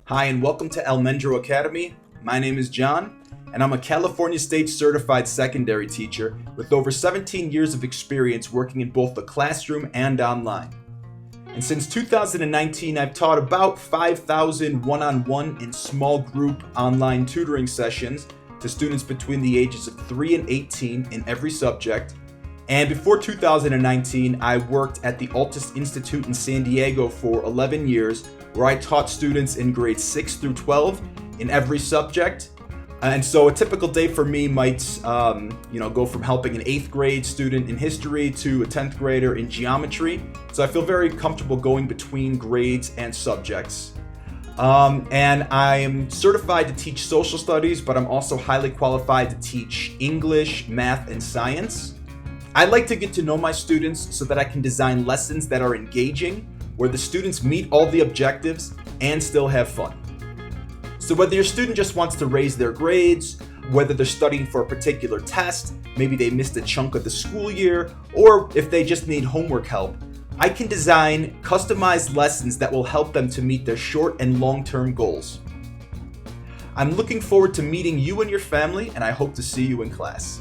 Hi, and welcome to Almendro Academy. My name is John, and I'm a California State-Certified secondary teacher with over 17 years of experience working in both the classroom and online. And since 2019, I've taught about 5,000 one-on-one and small group online tutoring sessions to students between the ages of 3 and 18 in every subject. And before 2019, I worked at the Altus Institute in San Diego for 11 years, where I taught students in grades 6 through 12 in every subject. And so a typical day for me might go from helping an 8th grade student in history to a 10th grader in geometry. So I feel very comfortable going between grades and subjects. And I'm certified to teach social studies, but I'm also highly qualified to teach English, math, and science. I like to get to know my students so that I can design lessons that are engaging, where the students meet all the objectives and still have fun. So whether your student just wants to raise their grades, whether they're studying for a particular test, maybe they missed a chunk of the school year, or if they just need homework help, I can design customized lessons that will help them to meet their short and long-term goals. I'm looking forward to meeting you and your family, and I hope to see you in class.